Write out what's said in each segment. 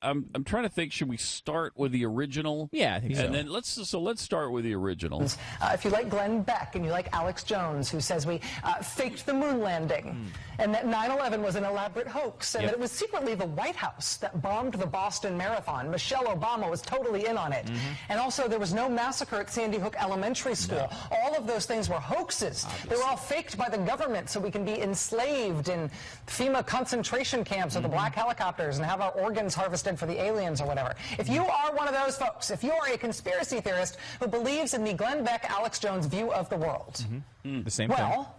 I'm trying to think. Should we start with the original? Yeah, I think so. And then let's start with the original. If you like Glenn Beck and you like Alex Jones, who says we faked the moon landing, and that 9/11 was an elaborate hoax, and that it was secretly the White House that bombed the Boston Marathon. Michelle Obama was totally in on it. And also, there was no massacre at Sandy Hook Elementary School. No. All of those things were hoaxes. Obviously. They were all faked by the government so we can be enslaved in FEMA concentration camps or the black helicopters and have our organs harvested for the aliens or whatever. If you are one of those folks, if you are a conspiracy theorist who believes in the Glenn Beck, Alex Jones view of the world, the same thing. Well,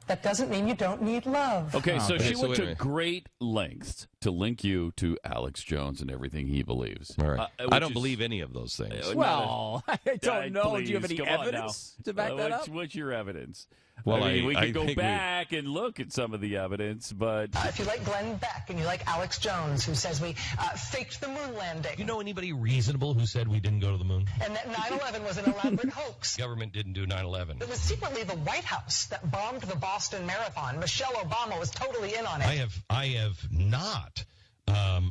that doesn't mean you don't need love. Okay, so she went to great lengths to link you to Alex Jones and everything he believes. All right. I don't believe any of those things. Well, I don't know. Do you have any evidence to back that up? What's your evidence? Well, I mean, we could go back and look at some of the evidence, but... if you like Glenn Beck and you like Alex Jones, who says we faked the moon landing. You know anybody reasonable who said we didn't go to the moon? And that 9/11 was an elaborate hoax. Government didn't do 9/11. It was secretly the White House that bombed the Boston Marathon. Michelle Obama was totally in on it. I have not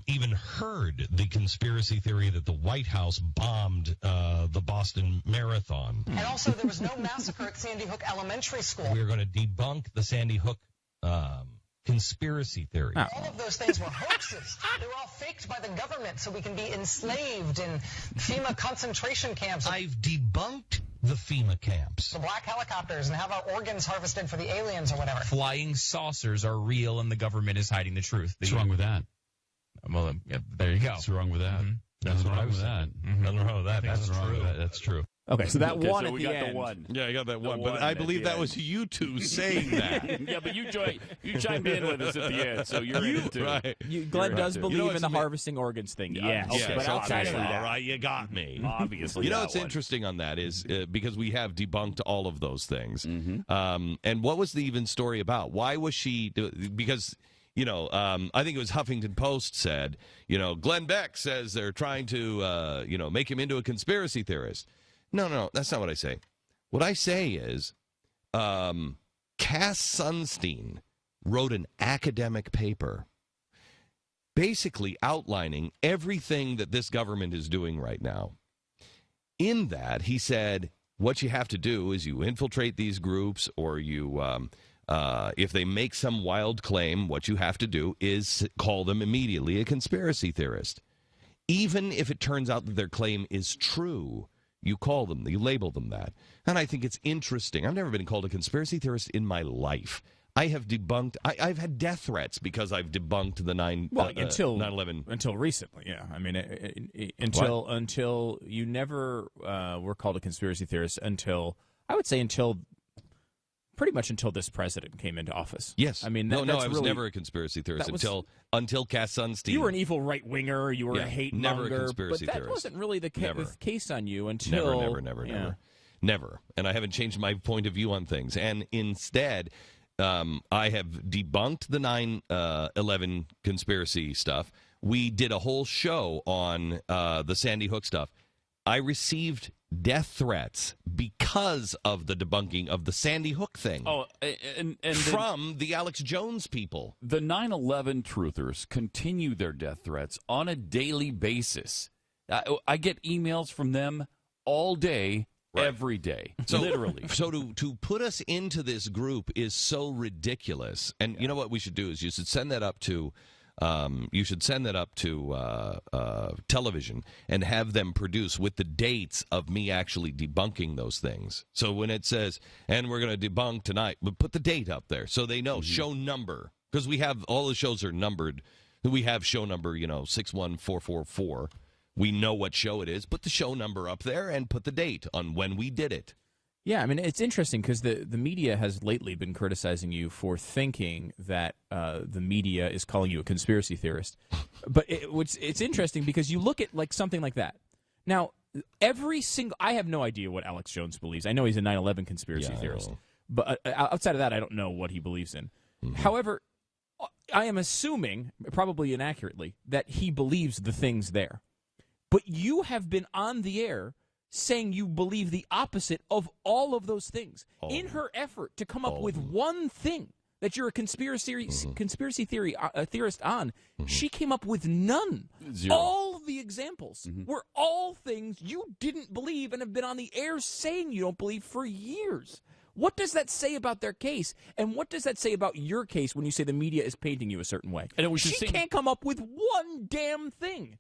even heard the conspiracy theory that the White House bombed the Boston Marathon. And also, there was no massacre at Sandy Hook Elementary School. We are going to debunk the Sandy Hook conspiracy theory. All of those things were hoaxes. They were all faked by the government so we can be enslaved in FEMA concentration camps. I've debunked the FEMA camps. The black helicopters and have our organs harvested for the aliens or whatever. Flying saucers are real and the government is hiding the truth. What's wrong with that? Well, yeah, there you go. What's wrong with that? That's what I was saying. Nothing wrong with that. That's true. That's true. Okay, so that one so at we the got end. the one. Yeah, I got that one. But one I believe that end. was you two saying that. Yeah, but you chimed in with us at the end, so you're in it too. Right. Glenn does believe in the it's harvesting organs thing. Yes. Okay, But outside of all that. right, you got me. Obviously, You know that what's one. interesting on that is because we have debunked all of those things. And what was the even story about? Why was she? Because I think it was Huffington Post said, Glenn Beck says they're trying to, make him into a conspiracy theorist. No, that's not what I say. What I say is, Cass Sunstein wrote an academic paper basically outlining everything that this government is doing right now. In that, he said, what you have to do is you infiltrate these groups, or you, if they make some wild claim, what you have to do is call them immediately a conspiracy theorist. Even if it turns out that their claim is true, you call them, you label them that. And I think it's interesting. I've never been called a conspiracy theorist in my life. I have debunked, I've had death threats because I've debunked the 9/11. Until recently, yeah. I mean, until you never were called a conspiracy theorist pretty much until this president came into office. Yes. I mean, I was never a conspiracy theorist until Cass Sunstein. You were an evil right-winger. You were a hate never monger. A conspiracy but that theorist. wasn't really the case on you until... Never. And I haven't changed my point of view on things. And instead, I have debunked the 9/11 conspiracy stuff. We did a whole show on the Sandy Hook stuff. I received death threats because of the debunking of the Sandy Hook thing. Oh, and from the Alex Jones people. The 9/11 truthers continue their death threats on a daily basis. I get emails from them all day, every day, literally. So to put us into this group is so ridiculous. And you know what we should do is you should send that up to television and have them produce with the dates of me actually debunking those things. So when it says, and we're going to debunk tonight, but put the date up there so they know, show number. Because we have, all the shows are numbered. We have show number, 61444. We know what show it is. Put the show number up there and put the date on when we did it. Yeah, I mean, it's interesting because the media has lately been criticizing you for thinking that the media is calling you a conspiracy theorist. But it's interesting because you look at like something like that. Now, I have no idea what Alex Jones believes. I know he's a 9/11 conspiracy theorist. But outside of that, I don't know what he believes in. However, I am assuming, probably inaccurately, that he believes the things there. But you have been on the air saying you believe the opposite of all of those things in her effort to come up with one thing that you're a conspiracy theory theorist on, she came up with none. Zero. All of the examples were all things you didn't believe and have been on the air saying you don't believe for years. What does that say about their case? And what does that say about your case when you say the media is painting you a certain way? And it was she can't come up with one damn thing.